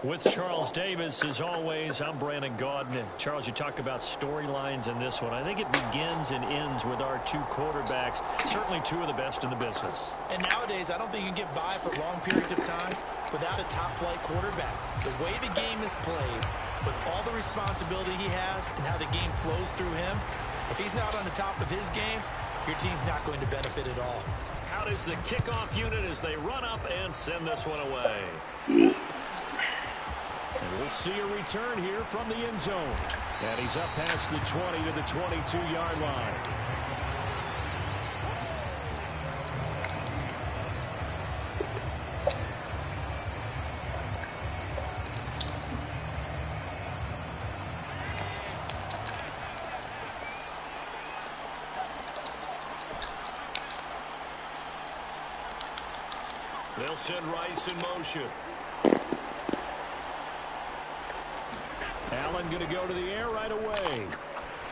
With Charles Davis, as always, I'm Brandon Gaudin. And Charles, you talk about storylines in this one. I think it begins and ends with our two quarterbacks, certainly two of the best in the business. And nowadays, I don't think you can get by for long periods of time without a top-flight quarterback. The way the game is played, with all the responsibility he has and how the game flows through him, if he's not on the top of his game, your team's not going to benefit at all. Out is the kickoff unit as they run up and send this one away. And we'll see a return here from the end zone. And he's up past the 20 to the 22-yard line. They'll send Rice in motion. Allen going to go to the air right away.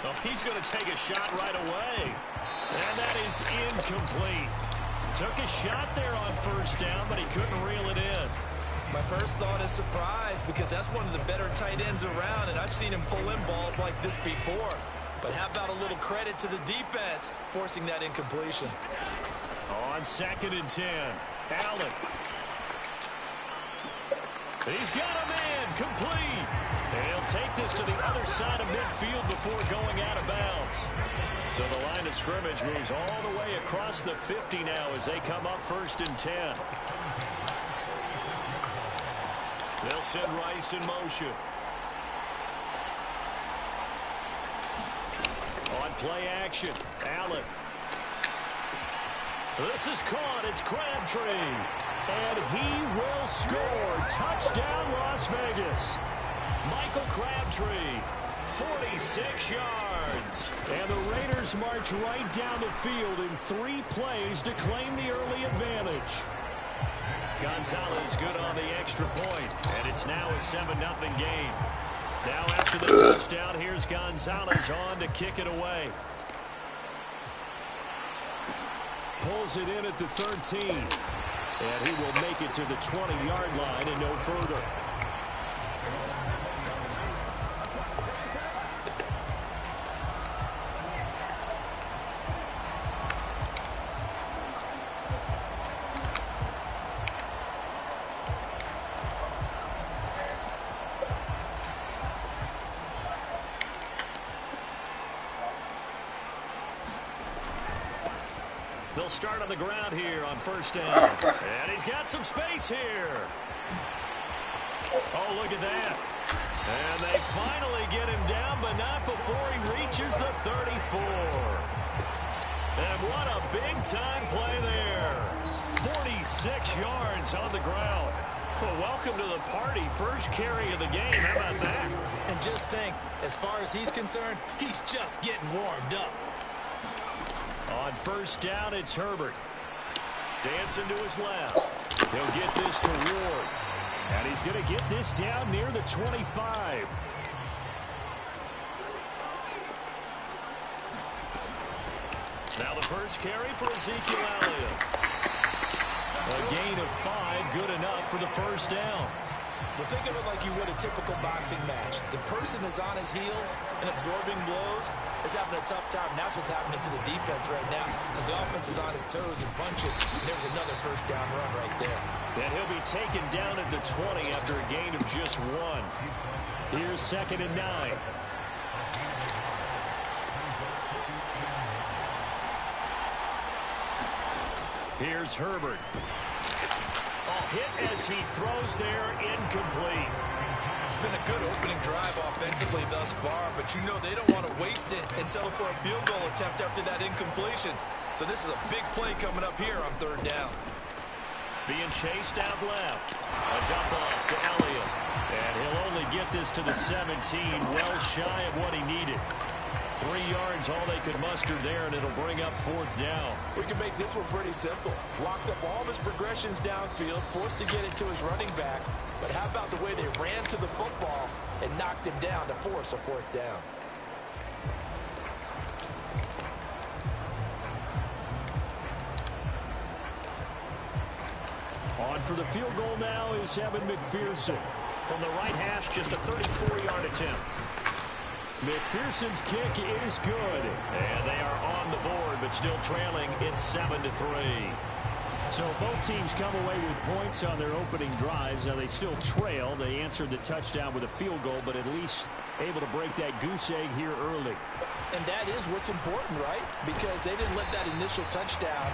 Oh, he's going to take a shot right away. And that is incomplete. Took a shot there on first down, but he couldn't reel it in. My first thought is surprise because that's one of the better tight ends around, and I've seen him pull in balls like this before. But how about a little credit to the defense forcing that incompletion? On 2nd and 10, Allen. He's got a man complete. And he'll take this to the other side of midfield before going out of bounds. So the line of scrimmage moves all the way across the 50 now as they come up 1st and 10. They'll send Rice in motion. On play action, Allen. This is caught. It's Crabtree. And he will score. Touchdown, Las Vegas. Michael Crabtree, 46 yards. And the Raiders march right down the field in 3 plays to claim the early advantage. Gonzalez good on the extra point. And it's now a 7-0 game. Now after the touchdown, here's Gonzalez on to kick it away. Pulls it in at the 13. And he will make it to the 20-yard line and no further. They'll start on the ground here on first down. And he's got some space here. Oh, look at that. And they finally get him down, but not before he reaches the 34. And what a big-time play there. 46 yards on the ground. Well, welcome to the party. First carry of the game. How about that? And just think, as far as he's concerned, he's just getting warmed up. On first down, it's Herbert. Dancing to his left. He'll get this to Ward. And he's going to get this down near the 25. Now the first carry for Ezekiel Elliott. A gain of 5, good enough for the first down. Well, think of it like you would a typical boxing match. The person is on his heels and absorbing blows is having a tough time. And that's what's happening to the defense right now because the offense is on his toes and punching. And there's another first down run right there. And he'll be taken down at the 20 after a gain of just 1. Here's 2nd and 9. Here's Herbert. Hit as he throws there, incomplete. It's been a good opening drive offensively thus far, but you know they don't want to waste it and settle for a field goal attempt after that incompletion. So this is a big play coming up here on 3rd down. Being chased out left. A dump off to Elliott. And he'll only get this to the 17, well shy of what he needed. 3 yards, all they could muster there, and it'll bring up 4th down. We can make this one pretty simple. Locked up all of his progressions downfield, forced to get it to his running back. But how about the way they ran to the football and knocked him down to force a 4th down? On for the field goal now is Evan McPherson. From the right hash, just a 34-yard attempt. McPherson's kick is good. And they are on the board, but still trailing. It's 7-3. So both teams come away with points on their opening drives. Now they still trail. They answered the touchdown with a field goal, but at least able to break that goose egg here early. And that is what's important, right? Because they didn't let that initial touchdown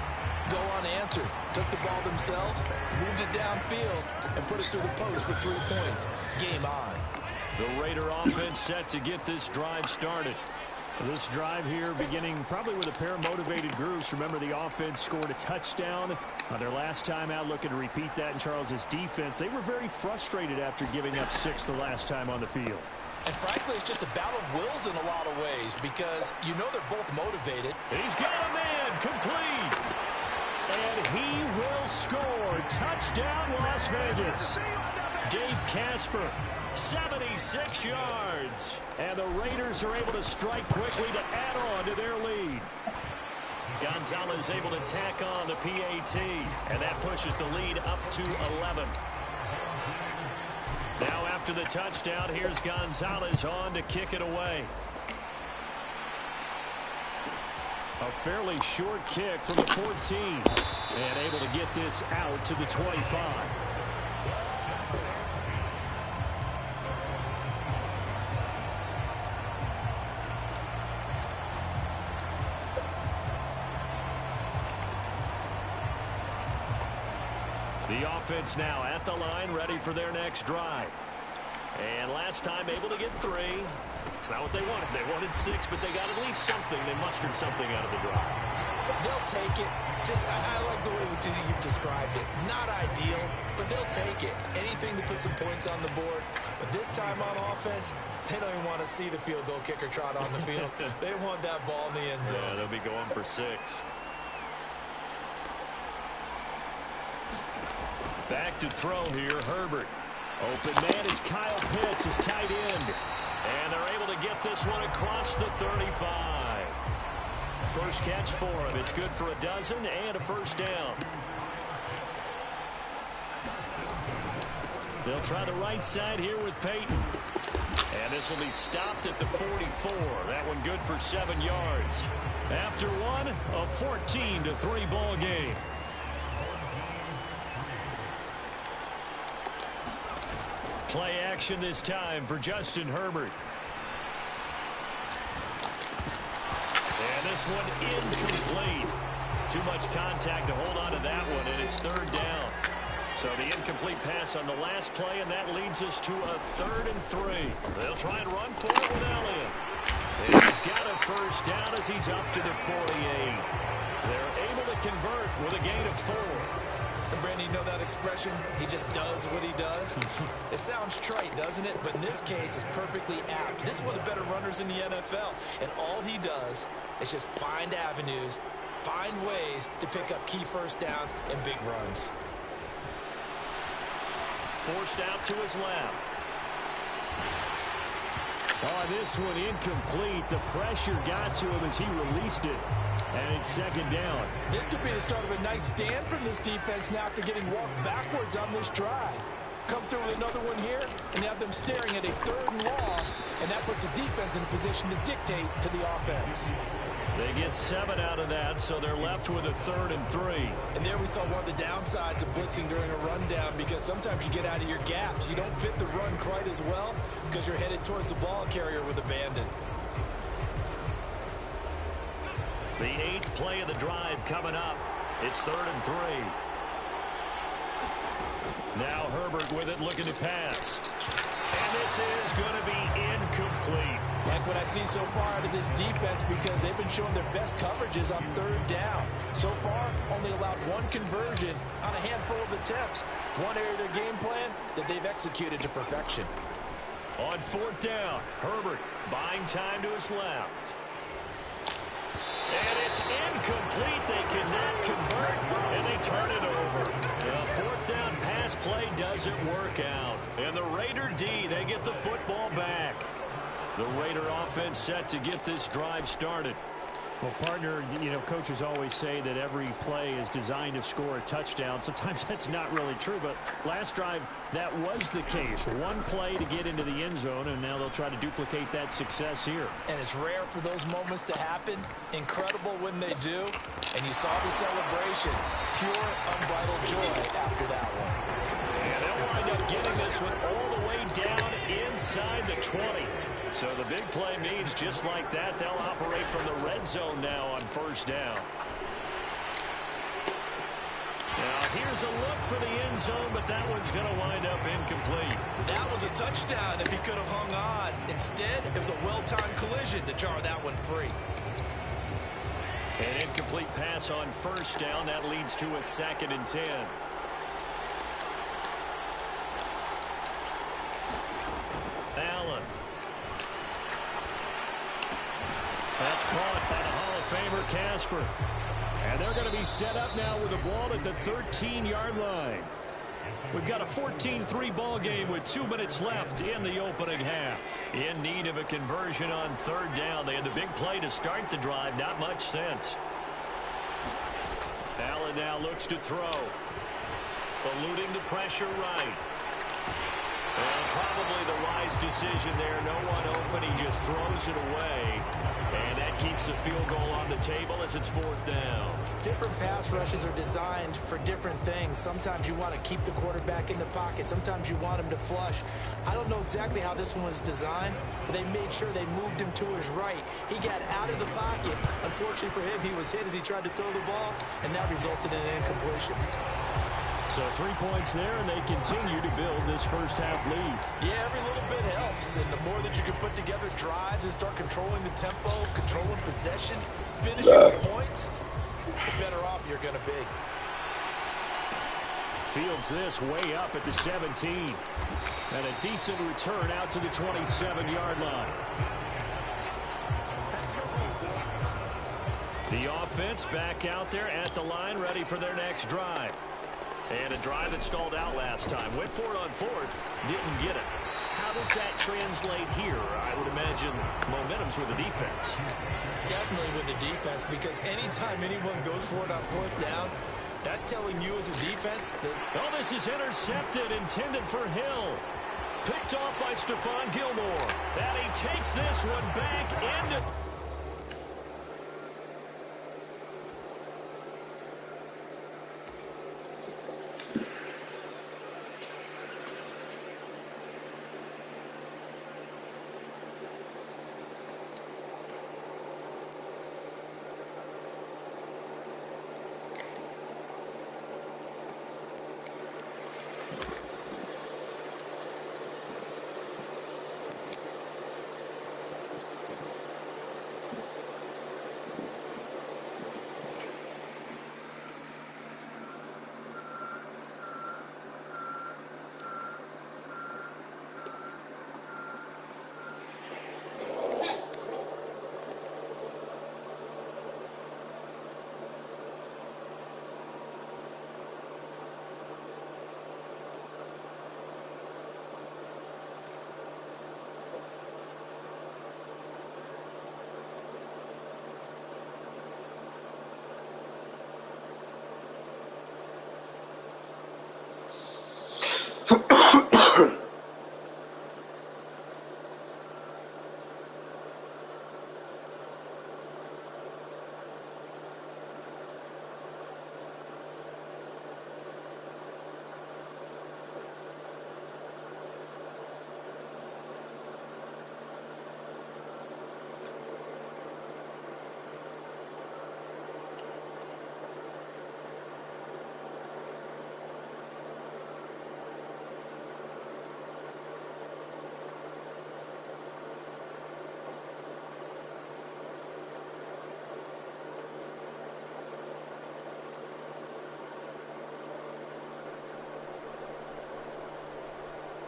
go unanswered. Took the ball themselves, moved it downfield, and put it through the post for 3 points. Game on. The Raider offense set to get this drive started. This drive here beginning probably with a pair of motivated groups. Remember, the offense scored a touchdown on their last time out, looking to repeat that in Charles's defense. They were very frustrated after giving up 6 the last time on the field. And frankly, it's just a battle of wills in a lot of ways because you know they're both motivated. He's got a man complete. And he will score. Touchdown, Las Vegas. Dave Casper, 76 yards. And the Raiders are able to strike quickly to add on to their lead. Gonzalez able to tack on the PAT. And that pushes the lead up to 11. Now after the touchdown, here's Gonzalez on to kick it away. A fairly short kick from the 14. And able to get this out to the 25. The offense now at the line, ready for their next drive. And last time able to get 3. It's not what they wanted. They wanted 6, but they got at least something. They mustered something out of the drive. They'll take it. I like the way you've described it. Not ideal, but they'll take it. Anything to put some points on the board. But this time on offense, they don't even want to see the field goal kicker trot on the field. They want that ball in the end zone. Yeah, they'll be going for 6. Back to throw here, Herbert. Open man is Kyle Pitts, his tight end. And they're able to get this one across the 35. First catch for him. It's good for a dozen and a first down. They'll try the right side here with Peyton. And this will be stopped at the 44. That one good for 7 yards. After one, a 14-3 ball game. Play action this time for Justin Herbert. And this one incomplete. Too much contact to hold on to that one, and it's 3rd down. So the incomplete pass on the last play, and that leads us to a 3rd and 3. They'll try and run for it with Elliott. And he's got a first down as he's up to the 48. They're able to convert with a gain of 4. And Brandon, you know that expression? He just does what he does. It sounds trite, doesn't it? But in this case, it's perfectly apt. This is one of the better runners in the NFL. And all he does is just find avenues, find ways to pick up key first downs and big runs. Forced out to his left. Oh, this one incomplete. The pressure got to him as he released it. And it's 2nd down. This could be the start of a nice stand from this defense now after getting walked backwards on this drive. Come through with another one here, and have them staring at a 3rd and long, and that puts the defense in a position to dictate to the offense. They get 7 out of that, so they're left with a 3rd and 3. And there we saw one of the downsides of blitzing during a rundown, because sometimes you get out of your gaps. You don't fit the run quite as well because you're headed towards the ball carrier with abandon. The 8th play of the drive coming up. It's 3rd and 3. Now Herbert with it, looking to pass. And this is going to be incomplete. Like what I see so far out of this defense, because they've been showing their best coverages on 3rd down. So far, only allowed 1 conversion on a handful of attempts. One area of their game plan that they've executed to perfection. On 4th down, Herbert buying time to his left. And it's incomplete. They cannot convert, and they turn it over. The 4th down pass play doesn't work out. And the Raider D, they get the football back. The Raider offense set to get this drive started. Well, partner, you know, coaches always say that every play is designed to score a touchdown. Sometimes that's not really true, but last drive, that was the case. One play to get into the end zone, and now they'll try to duplicate that success here. And it's rare for those moments to happen. Incredible when they do. And you saw the celebration. Pure, unbridled joy after that one. And they'll wind up getting this one all the way down inside the 20. So the big play means just like that, they'll operate from the red zone now on first down. Now here's a look for the end zone, but that one's going to wind up incomplete. That was a touchdown if he could have hung on. Instead, it was a well-timed collision to jar that one free. An incomplete pass on first down. That leads to a 2nd and 10. Allen. That's caught by the Hall of Famer Casper. And they're going to be set up now with the ball at the 13-yard line. We've got a 14-3 ball game with 2 minutes left in the opening half. In need of a conversion on third down. They had the big play to start the drive. Not much sense. Allen now looks to throw. Eluding the pressure right. And probably the wise decision there. No one open. He just throws it away. And that keeps the field goal on the table as it's 4th down. Different pass rushes are designed for different things. Sometimes you want to keep the quarterback in the pocket. Sometimes you want him to flush. I don't know exactly how this one was designed, but they made sure they moved him to his right. He got out of the pocket. Unfortunately for him, he was hit as he tried to throw the ball, and that resulted in an incompletion. So 3 points there, and they continue to build this first half lead. Yeah, every little bit helps. And the more that you can put together drives and start controlling the tempo, controlling possession, finishing with points, the better off you're going to be. Fields this way up at the 17. And a decent return out to the 27-yard line. The offense back out there at the line, ready for their next drive. And a drive that stalled out last time. Went for it on 4th. Didn't get it. How does that translate here? I would imagine momentum's with the defense. Definitely with the defense, because anytime anyone goes for it on 4th down, that's telling you as a defense that... Oh, this is intercepted, intended for Hill. Picked off by Stephon Gilmore. And he takes this one back into...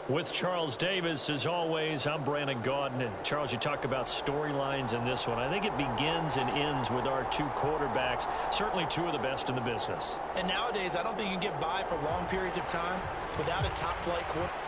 With Charles Davis, as always, I'm Brandon Gaudin. And Charles, you talk about storylines in this one. I think it begins and ends with our two quarterbacks, certainly two of the best in the business. And nowadays, I don't think you can get by for long periods of time without a top-flight quarterback.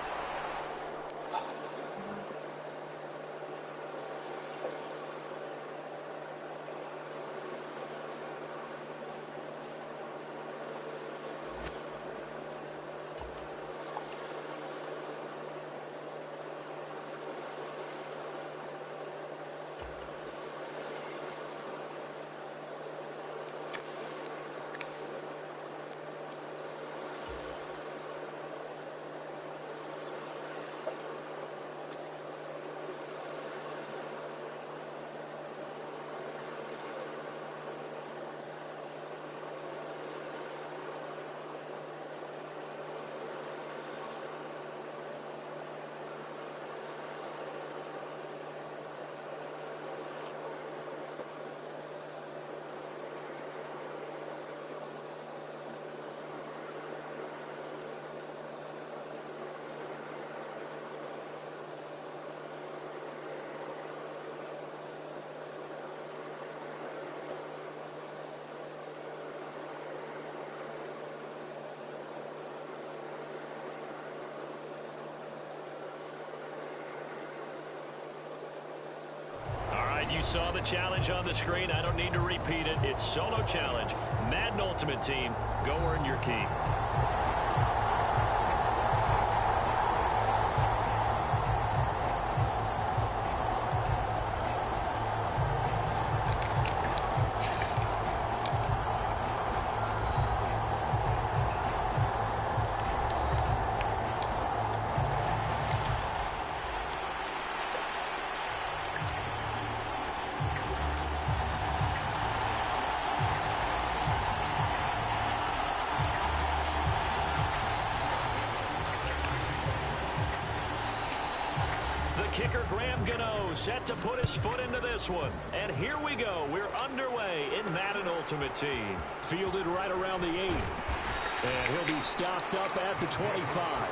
You saw the challenge on the screen. I don't need to repeat it. It's solo challenge. Madden Ultimate Team, go earn your key. Kicker Graham Gano set to put his foot into this one. And here we go. We're underway in Madden Ultimate Team. Fielded right around the 8. And he'll be stopped up at the 25.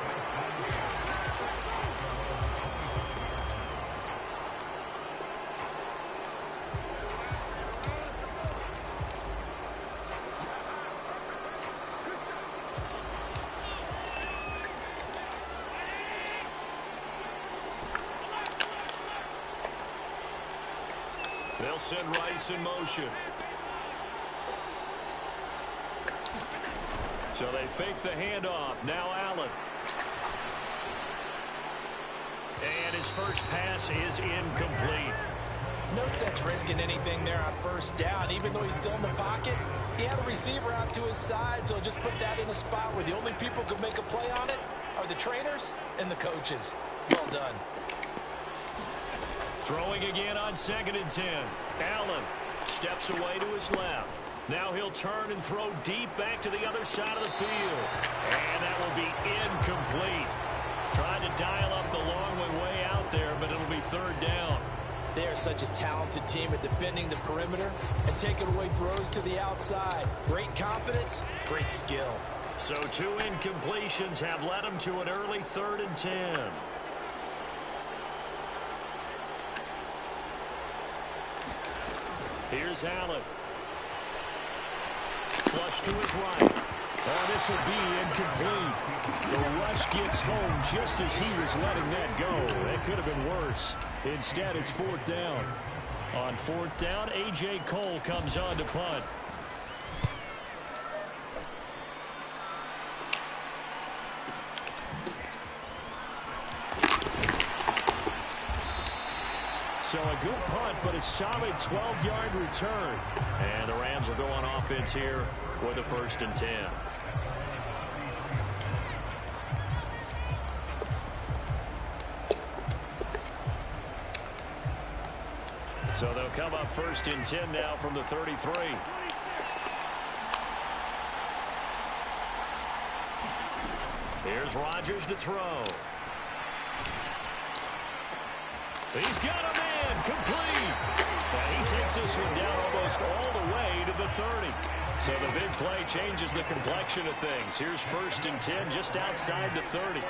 They'll send Rice in motion. So they fake the handoff. Now Allen. And his first pass is incomplete. No sense risking anything there on first down. Even though he's still in the pocket, he had a receiver out to his side, so just put that in a spot where the only people who can make a play on it are the trainers and the coaches. Well done. Throwing again on 2nd and 10. Allen steps away to his left. Now he'll turn and throw deep back to the other side of the field. And that will be incomplete. Trying to dial up the long way out there, but it'll be 3rd down. They are such a talented team at defending the perimeter and taking away throws to the outside. Great confidence, great skill. So 2 incompletions have led them to an early 3rd and 10. Here's Allen. Flush to his right. Oh, this will be incomplete. The rush gets home just as he was letting that go. That could have been worse. Instead, it's 4th down. On 4th down, A.J. Cole comes on to punt. So a good punt, but a solid 12-yard return. And the Rams will go on offense here with a 1st and 10. So they'll come up 1st and 10 now from the 33. Here's Rodgers to throw. He's got a man complete. And he takes this one down almost all the way to the 30. So the big play changes the complexion of things. Here's 1st and 10 just outside the 30.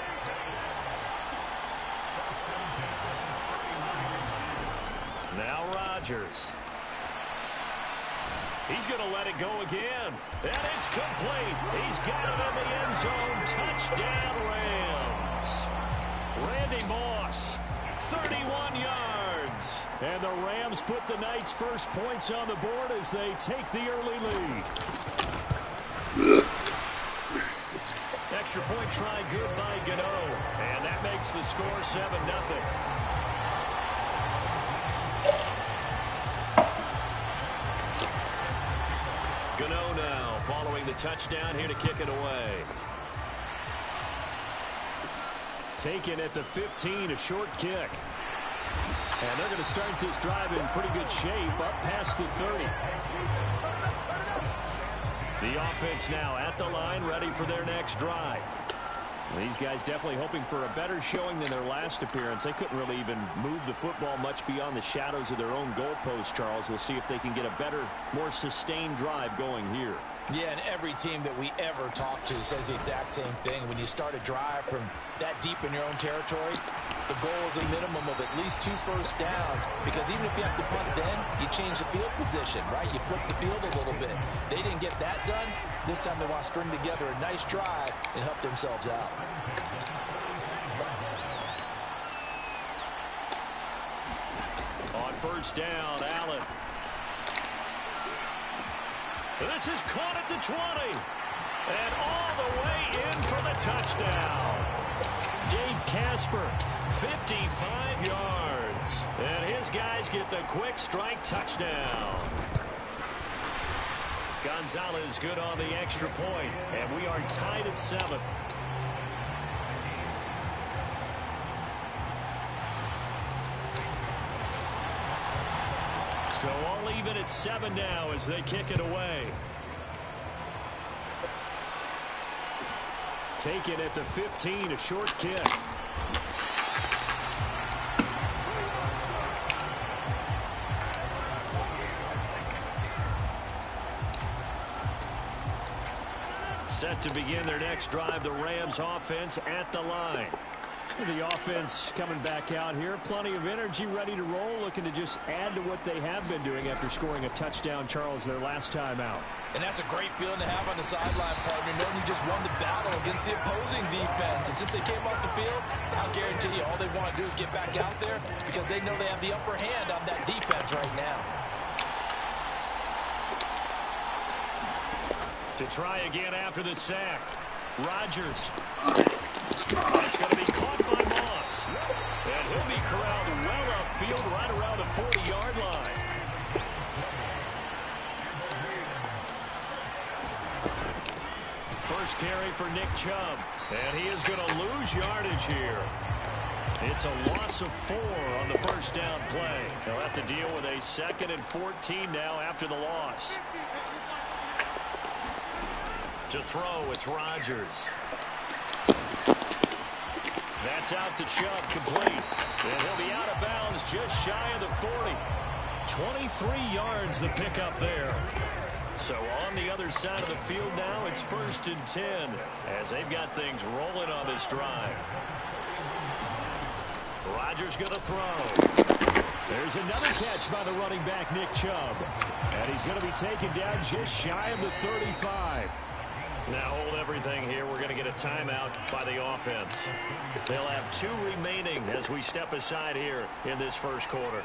Now Rodgers. He's going to let it go again. And it's complete. He's got it in the end zone. Touchdown, Rams. Randy Moss, 31 yards. And the Rams put the Knights' first points on the board as they take the early lead. Extra point try good by Gano. And that makes the score 7-0. Gano now following the touchdown here to kick it away. Taken at the 15, a short kick. And they're going to start this drive in pretty good shape, up past the 30. The offense now at the line, ready for their next drive. These guys definitely hoping for a better showing than their last appearance. They couldn't really even move the football much beyond the shadows of their own goalpost, Charles. We'll see if they can get a better, more sustained drive going here. Yeah, and every team that we ever talk to says the exact same thing. When you start a drive from that deep in your own territory, the goal is a minimum of at least 2 first downs, because even if you have to punt then, you change the field position, right? You flip the field a little bit. They didn't get that done. This time they want to string together a nice drive and help themselves out. On first down. Allen. This is caught at the 20. And all the way in for the touchdown. Dave Casper, 55 yards. And his guys get the quick strike touchdown. Gonzalez good on the extra point. And we are tied at 7. So all even at 7 now as they kick it away. Taken at the 15, a short kick. Set to begin their next drive, the Rams offense at the line. The offense coming back out here. Plenty of energy, ready to roll, looking to just add to what they have been doing after scoring a touchdown, Charles, their last time out. And that's a great feeling to have on the sideline, partner, knowing you just won the battle against the opposing defense. And since they came off the field, I'll guarantee you all they want to do is get back out there because they know they have the upper hand on that defense right now. To try again after the sack. Rodgers. It's going to be caught by Moss. And he'll be corralled well upfield right around the 40-yard line. First carry for Nick Chubb. And he is going to lose yardage here. It's a loss of 4 on the first down play. They'll have to deal with a 2nd and 14 now after the loss. To throw, it's Rodgers. That's out to Chubb, complete. And he'll be out of bounds just shy of the 40. 23 yards the pickup there. So on the other side of the field now, it's 1st and 10 as they've got things rolling on this drive. Rodgers going to throw. There's another catch by the running back, Nick Chubb. And he's going to be taken down just shy of the 35. Now hold everything here. We're going to get a timeout by the offense. They'll have 2 remaining as we step aside here in this first quarter.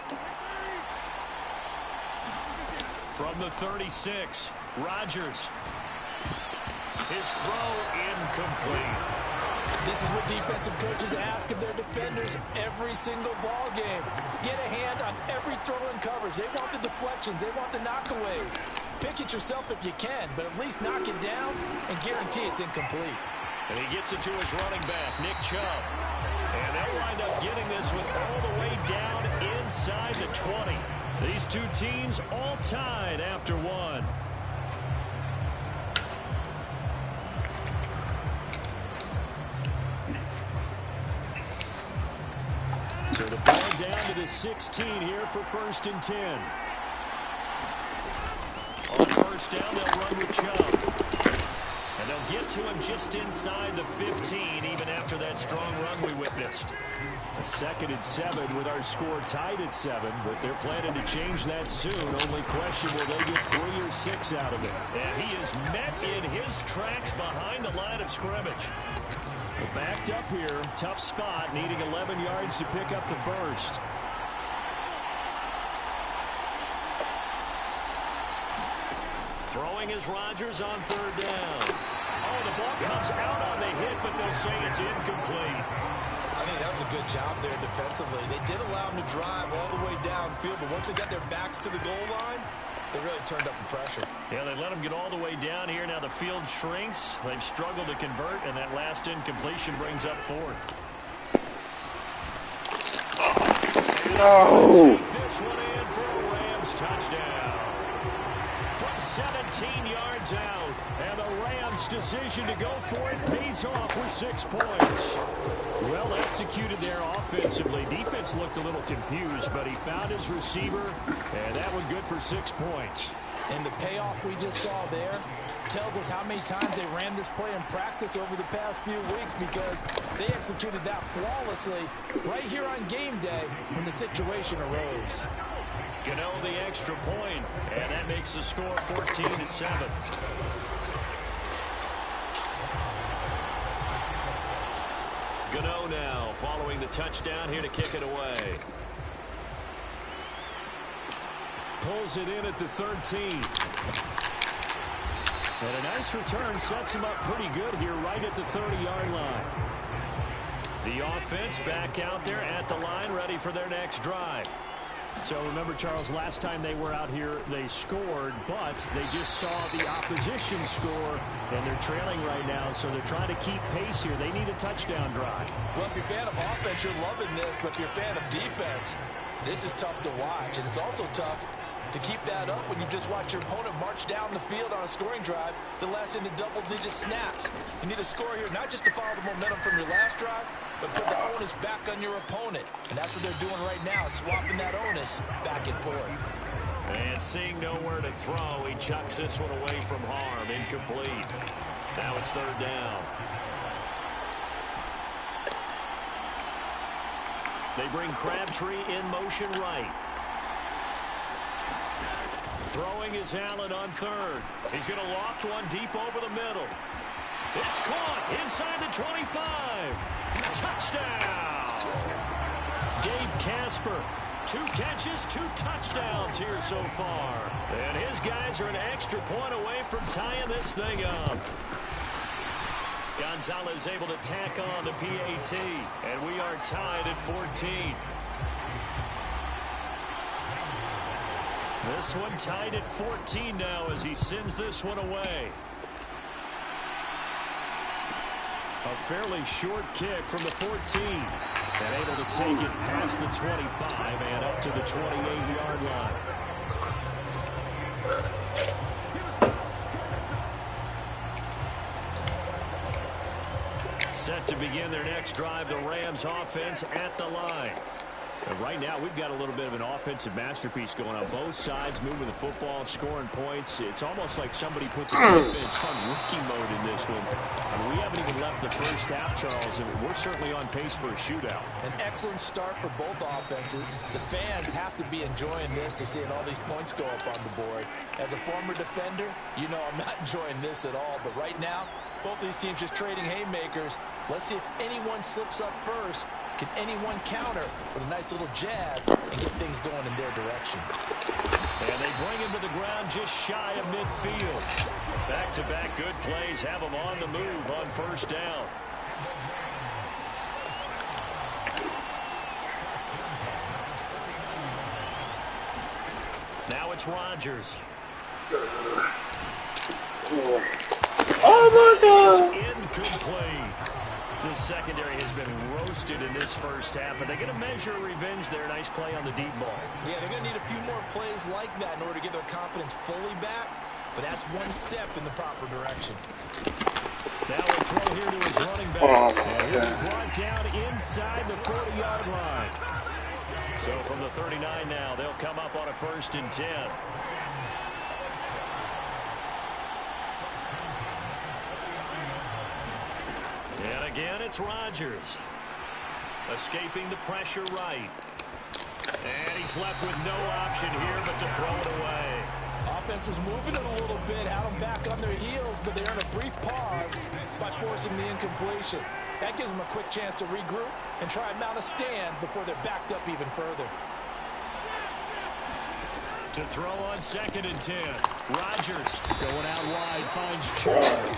From the 36, Rodgers. His throw incomplete. This is what defensive coaches ask of their defenders every single ball game. Get a hand on every throw in coverage. They want the deflections. They want the knockaways. Pick it yourself if you can, but at least knock it down and guarantee it's incomplete. And he gets it to his running back, Nick Chubb. And they'll wind up getting this one all the way down inside the 20. These two teams all tied after 1. So the ball down to the 16 here for 1st and 10. On first down, they'll run with Chubb. And they'll get to him just inside the 15, even after that strong run we witnessed. A 2nd and 7 with our score tied at 7, but they're planning to change that soon. Only question, will they get 3 or 6 out of it? And he is met in his tracks behind the line of scrimmage. Well, backed up here, tough spot, needing 11 yards to pick up the first. Throwing is Rodgers on 3rd down. Oh, the ball comes out on the hit, but they'll say it's incomplete. I think that was a good job there defensively. They did allow them to drive all the way downfield, but once they got their backs to the goal line, they really turned up the pressure. Yeah, they let them get all the way down here. Now the field shrinks. They've struggled to convert, and that last incompletion brings up 4th. No! This one in for a Rams touchdown. From 17 yards out, and the Rams' decision to go for it pays off with 6 points. Well executed there offensively. Defense looked a little confused, but he found his receiver, and that one good for 6 points. And the payoff we just saw there tells us how many times they ran this play in practice over the past few weeks, because they executed that flawlessly right here on game day when the situation arose. Gano the extra point, and that makes the score 14-7. Gano now following the touchdown here to kick it away. pulls it in at the 13. And a nice return sets him up pretty good here right at the 30-yard line. The offense back out there at the line, ready for their next drive. So remember, Charles, last time they were out here, they scored, but they just saw the opposition score, and they're trailing right now, so they're trying to keep pace here. They need a touchdown drive. Well, if you're a fan of offense, you're loving this, but if you're a fan of defense, this is tough to watch, and it's also tough to keep that up when you just watch your opponent march down the field on a scoring drive that lasts into double-digit snaps. You need a score here, not just to follow the momentum from your last drive, but put the onus back on your opponent. And that's what they're doing right now, swapping that onus back and forth. And seeing nowhere to throw, he chucks this one away from harm. Incomplete. Now it's third down. They bring Crabtree in motion right. Throwing is Allen on third. He's going to loft one deep over the middle. It's caught inside the 25. Touchdown! Dave Casper, 2 catches, 2 touchdowns here so far. And his guys are an extra point away from tying this thing up. Gonzalez able to tack on the PAT, and we are tied at 14. This one tied at 14 now as he sends this one away. A fairly short kick from the 14. And able to take it past the 25 and up to the 28-yard line. Set to begin their next drive, the Rams offense at the line. And right now, we've got a little bit of an offensive masterpiece going on. Both sides moving the football, scoring points. It's almost like somebody put the defense on rookie mode in this one. I mean, we haven't even left the first half, Charles, and we're certainly on pace for a shootout. An excellent start for both offenses. The fans have to be enjoying this to seeing all these points go up on the board. As a former defender, you know I'm not enjoying this at all. But right now, both these teams just trading haymakers. Let's see if anyone slips up first. Can anyone counter with a nice little jab and get things going in their direction? And they bring him to the ground just shy of midfield. Back-to-back good plays have him on the move on first down. Now it's Rodgers. Oh my God! Incomplete. This secondary has been roasted in this first half, but they're going to measure revenge there. Nice play on the deep ball. Yeah, they're going to need a few more plays like that in order to get their confidence fully back, but that's one step in the proper direction. Now a throw here to his running back. And he'll be brought down inside the 40-yard line. So from the 39 now, they'll come up on a 1st and 10. And again, it's Rodgers. Escaping the pressure right. And he's left with no option here but to throw it away. Offense was moving it a little bit, had them back on their heels, but they earned a brief pause by forcing the incompletion. That gives them a quick chance to regroup and try and mount a stand before they're backed up even further. To throw on 2nd and 10. Rodgers going out wide, finds Chubb.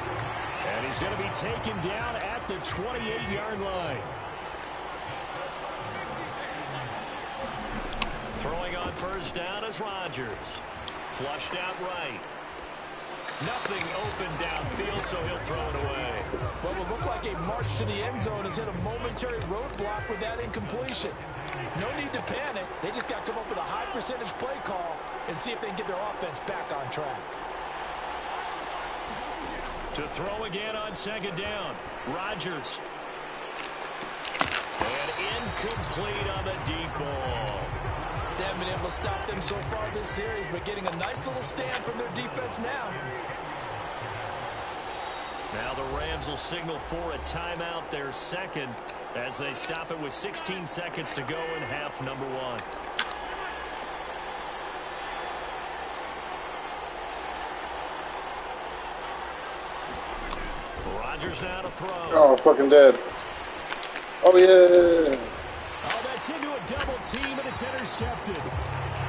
And he's going to be taken down at the 28-yard line. Throwing on first down is Rodgers. Flushed out right. Nothing open downfield, so he'll throw it away. What will look like a march to the end zone has hit a momentary roadblock with that incompletion. No need to panic. They just got to come up with a high percentage play call and see if they can get their offense back on track. To throw again on 2nd down. Rodgers. And incomplete on the deep ball. They haven't been able to stop them so far this series, but getting a nice little stand from their defense now. Now the Rams will signal for a timeout, their second, as they stop it with 16 seconds to go in half number 1. Rodgers now to throw. Oh, fucking dead. Oh, yeah. Oh, that's into a double team, and it's intercepted.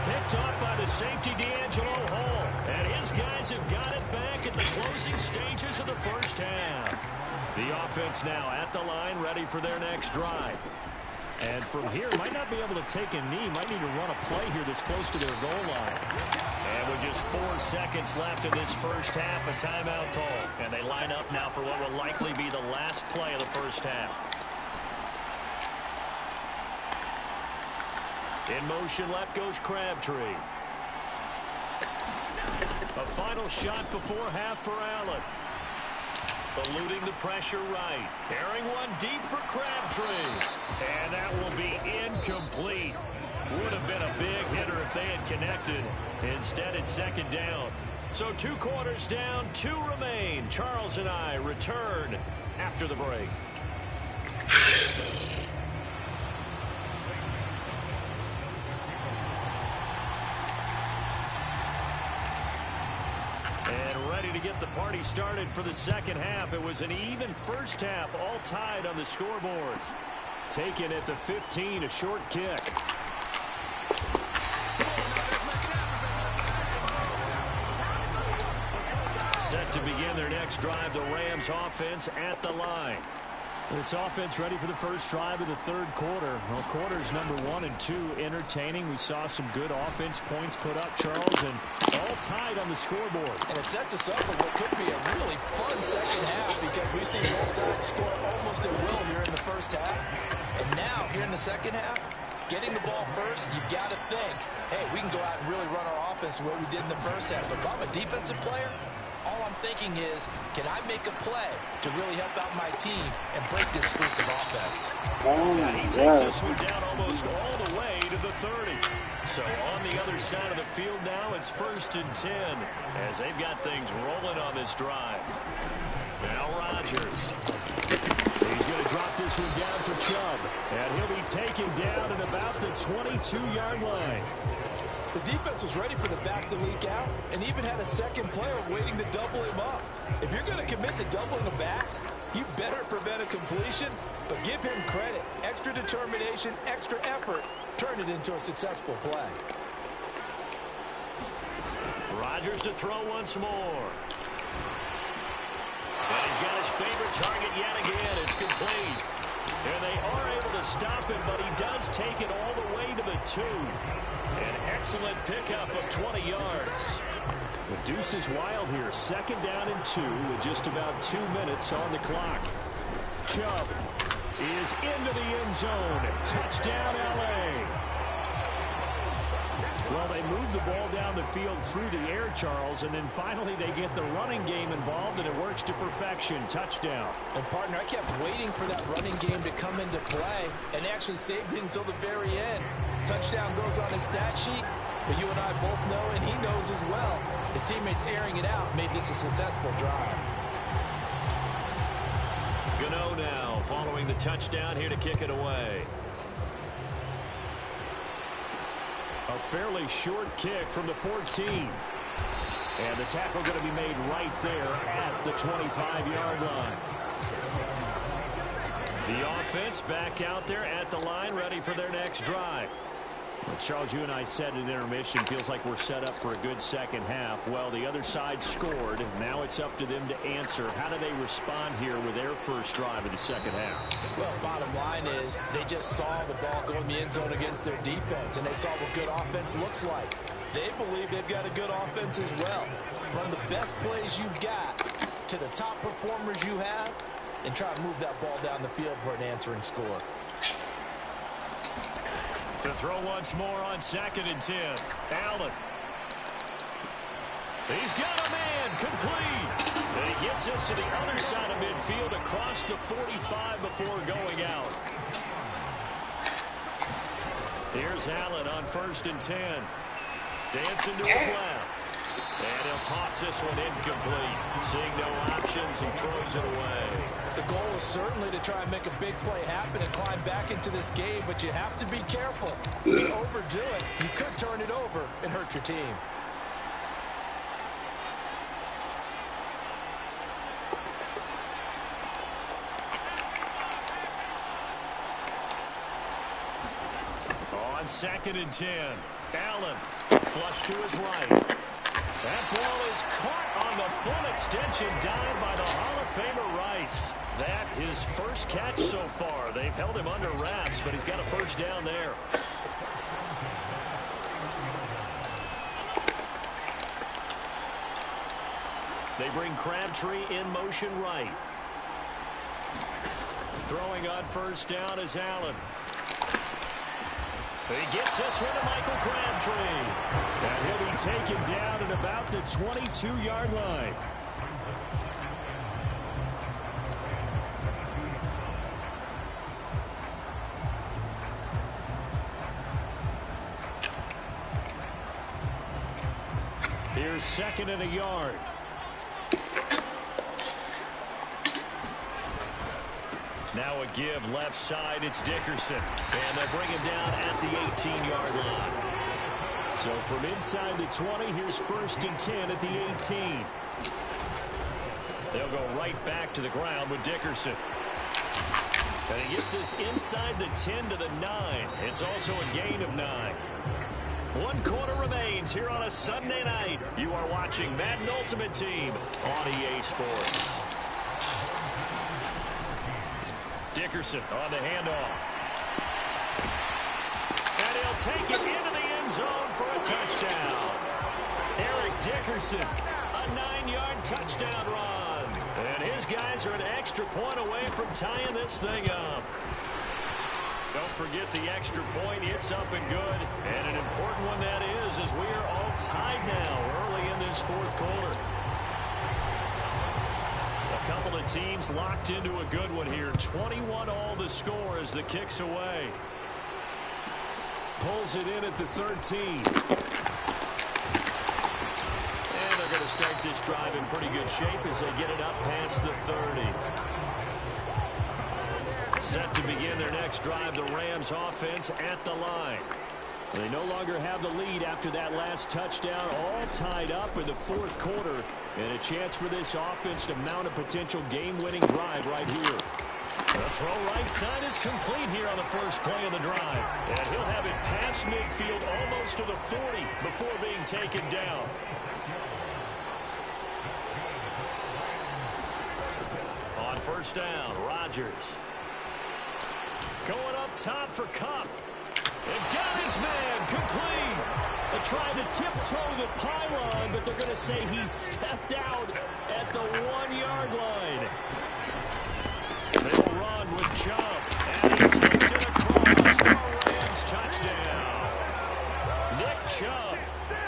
picked off by the safety, D'Angelo Hall. And his guys have got it back at the closing stages of the first half. The offense now at the line, ready for their next drive. And from here, might not be able to take a knee. Might need to run a play here that's close to their goal line. And with just 4 seconds left in this first half, a timeout call. And they line up now for what will likely be the last play of the first half. In motion, left goes Crabtree. A final shot before half for Allen. Eluding the pressure right. Airing one deep for Crabtree. And that will be incomplete. Would have been a big hitter if they had connected. Instead, it's second down. So 2 quarters down, 2 remain. Charles and I return after the break. And ready to get the party started for the second half. It was an even first half, all tied on the scoreboard. Taken at the 15, a short kick. Set to begin their next drive, the Rams offense at the line. This offense ready for the first drive of the third quarter. Well, quarters number 1 and 2 entertaining. We saw some good offense points put up, Charles, and all tied on the scoreboard. And it sets us up for what could be a really fun second half because we've seen both sides score almost at will here in the first half. And now, here in the second half, getting the ball first, you've got to think, hey, we can go out and really run our offense the way we did in the first half. But if I'm a defensive player, all I'm thinking is, can I make a play to really help out my team and break this streak of offense? And he takes this one down almost all the way to the 30. So on the other side of the field now, it's 1st and 10 as they've got things rolling on this drive. Now Rodgers. He's going to drop this one down for Chubb. And he'll be taken down at about the 22-yard line. The defense was ready for the back to leak out and even had a second player waiting to double him up. If you're going to commit to doubling a back, you better prevent a completion, but give him credit. Extra determination, extra effort, turn it into a successful play. Rodgers to throw once more. And he's got his favorite target yet again. It's complete. And they are able to stop him, but he does take it all the way to the 2. An excellent pickup of 20 yards. The deuce is wild here. 2nd down and 2 with just about 2 minutes on the clock. Chubb is into the end zone. Touchdown, L.A. Well, they move the ball down the field through the air, Charles, and then finally they get the running game involved, and it works to perfection. Touchdown. And, partner, I kept waiting for that running game to come into play and actually saved it until the very end. Touchdown goes on his stat sheet, but you and I both know, and he knows as well, his teammates airing it out made this a successful drive. Gano now following the touchdown here to kick it away. A fairly short kick from the 14. And the tackle going to be made right there at the 25-yard line. The offense back out there at the line, ready for their next drive. Well, Charles, you and I said at intermission, feels like we're set up for a good second half. Well, the other side scored. Now it's up to them to answer. How do they respond here with their first drive of the second half? Well, bottom line is they just saw the ball go in the end zone against their defense, and they saw what good offense looks like. They believe they've got a good offense as well. Run the best plays you've got to the top performers you have, and try to move that ball down the field for an answering score. To throw once more on 2nd and 10. Allen. He's got a man complete. And he gets us to the other side of midfield across the 45 before going out. Here's Allen on 1st and 10. Dancing to his left. And he'll toss this one incomplete. Seeing no options, he throws it away. The goal is certainly to try and make a big play happen and climb back into this game, but you have to be careful. If you overdo it, you could turn it over and hurt your team. On 2nd and 10. Allen, flush to his right. That ball is caught on the full extension dive by the Hall of Famer Rice. That his first catch so far. They've held him under wraps, but he's got a first down there. They bring Crabtree in motion right. Throwing on first down is Allen. He gets this one to Michael Crabtree. And he'll be taken down at about the 22-yard line. Here's second and a yard. Now a give left side. It's Dickerson. And they'll bring him down at the 18-yard line. So from inside the 20, here's first and 10 at the 18. They'll go right back to the ground with Dickerson. And he gets this inside the 10 to the 9. It's also a gain of 9. 1 quarter remains here on a Sunday night. You are watching Madden Ultimate Team on EA Sports. Dickerson on the handoff. And he'll take it into the end zone for a touchdown. Eric Dickerson, a 9-yard touchdown run. And his guys are an extra point away from tying this thing up. Don't forget the extra point. It's up and good. And an important one that is, as we are all tied now early in this fourth quarter. A couple of teams locked into a good one here. 21 all the score as the kick's away. Pulls it in at the 13. And they're going to start this drive in pretty good shape as they get it up past the 30. Set to begin their next drive, the Rams offense at the line. They no longer have the lead after that last touchdown, all tied up in the fourth quarter. And a chance for this offense to mount a potential game-winning drive right here. The throw right side is complete here on the first play of the drive. And he'll have it past midfield almost to the 40 before being taken down. On first down, Rodgers. Going up top for Kupp. And got his man complete. They're trying to tiptoe the pylon, but they're going to say he stepped out at the 1-yard line. They'll run with Chubb. And he takes it across for a Rams touchdown. Nick Chubb,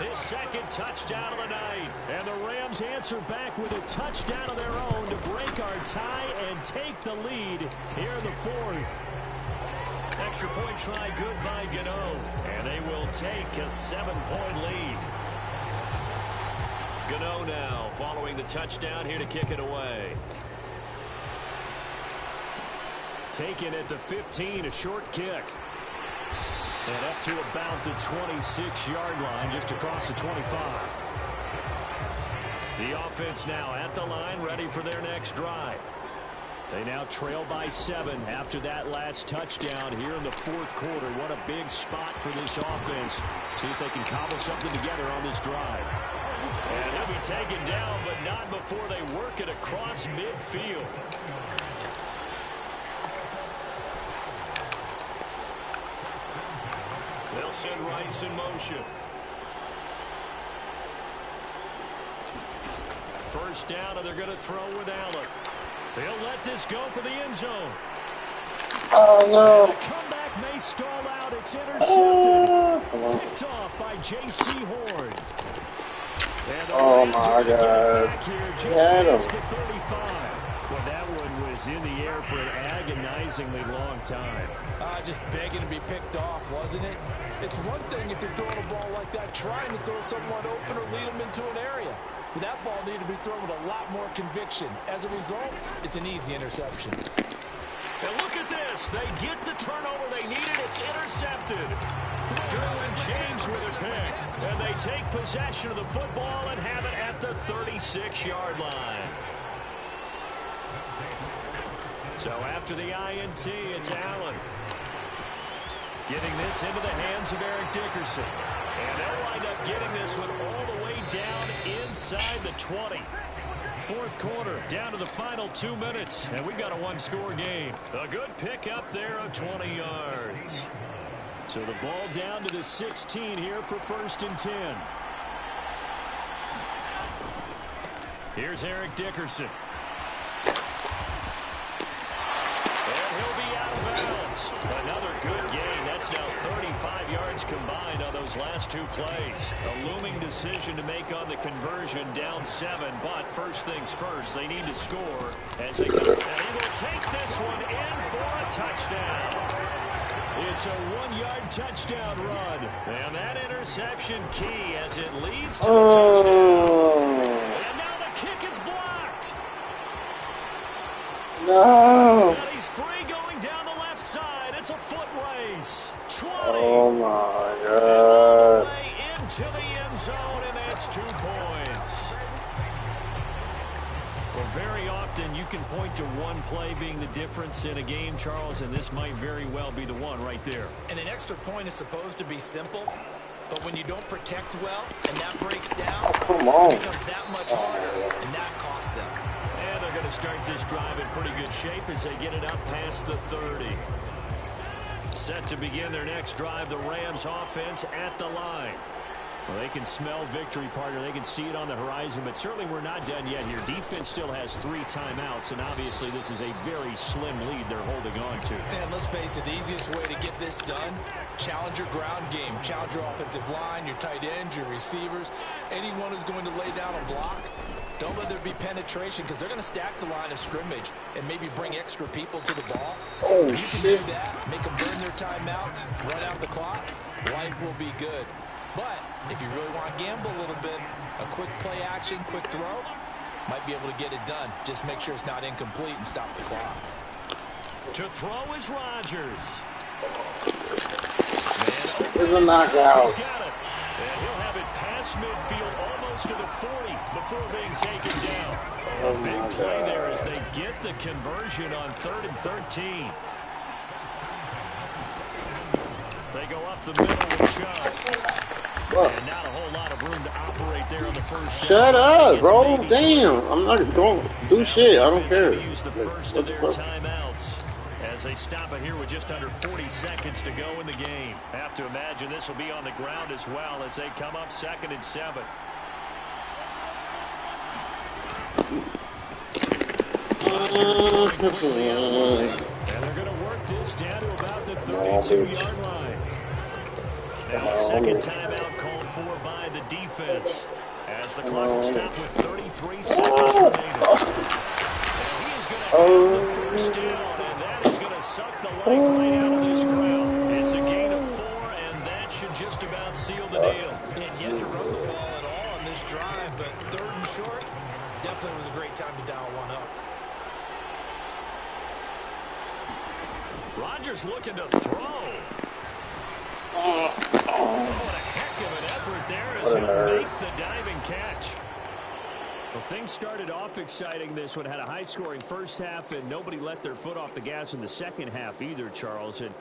his second touchdown of the night. And the Rams answer back with a touchdown of their own to break our tie and take the lead here in the fourth. Extra point try good by Gano. And they will take a 7-point lead. Gano now following the touchdown here to kick it away. Taken at the 15, a short kick. And up to about the 26-yard line, just across the 25. The offense now at the line, ready for their next drive. They now trail by 7 after that last touchdown here in the fourth quarter. What a big spot for this offense. See if they can cobble something together on this drive. And he'll be taken down, but not before they work it across midfield. They'll send Rice in motion. First down, and they're going to throw with Allen. They'll let this go for the end zone. Oh, no. The comeback may stall out. It's intercepted. Picked off by J.C. Horn. Oh, my God. Had him. Well, that one was in the air for an agonizingly long time. Just begging to be picked off, wasn't it? It's one thing if you're throwing a ball like that, trying to throw someone open or lead them into an area. But that ball needed to be thrown with a lot more conviction. As a result, it's an easy interception. And look at this. They get the turnover they needed. It's intercepted. Derwin James with a pick. And they take possession of the football and have it at the 36-yard line. So after the INT, it's Allen. Getting this into the hands of Eric Dickerson. And they'll wind up getting this one all the way down inside the 20. Fourth quarter, down to the final 2 minutes, and we've got a one-score game. A good pickup there of 20 yards. So the ball down to the 16 here for 1st and 10. Here's Eric Dickerson. And he'll be out of bounds. Another good gain. That's now 35 yards combined on those last 2 plays. A looming decision to make on the conversion, down 7. But first things first, they need to score as they come. And he will take this one in for a touchdown. It's a 1-yard touchdown run. And that interception key as it leads to the touchdown. And now the kick is blocked. No. And he's free going down the left side. It's a foot race. 20. Oh my God. Way into the end zone, and that's 2 points. Well, very often you can point to one play being the difference in a game, Charles, and this might very well be the one right there. And an extra point is supposed to be simple, but when you don't protect well and that breaks down, Come on. it becomes that much harder, and that costs them. And they're going to start this drive in pretty good shape as they get it up past the 30. Set to begin their next drive, the Rams offense at the line. Well, they can smell victory, partner. They can see it on the horizon, but certainly we're not done yet here. Defense still has 3 timeouts, and obviously this is a very slim lead they're holding on to. And let's face it, the easiest way to get this done, challenge your ground game. Challenge your offensive line, your tight ends, your receivers, anyone who's going to lay down a block. Don't let there be penetration because they're going to stack the line of scrimmage and maybe bring extra people to the ball. Oh, if you shit. can do that, make them burn their timeouts, run out the clock, life will be good. But if you really want to gamble a little bit, a quick play action, quick throw, might be able to get it done. Just make sure it's not incomplete and stop the clock. To throw is Rodgers. There's a knockout. He's got it. And he'll have it past midfield almost to the 40 before being taken down. A big play there as they get the conversion on 3rd and 13. They go up the middle with Chubb. And not a whole lot of room to operate there on the first. Shut up, bro. Damn. I'm not going to do shit. I don't care. Use the first of their timeouts as they stop it here with just under 40 seconds to go in the game. Have to imagine this will be on the ground as well as they come up 2nd and 7. And they're going to work this down to about the 32-yard line. Now a second timeout called for by the defense as the clock will stop with 33 seconds remaining. And he is going to have the first down, and that is going to suck the life right out of this crowd. It's a gain of 4, and that should just about seal the deal. And yet to run the ball at all on this drive, but 3rd and short, definitely was a great time to dial one up. Rodgers looking to throw. Oh, what a heck of an effort there as he'll make the diving catch. Well, things started off exciting. This one had a high-scoring first half, and nobody let their foot off the gas in the second half either, Charles. And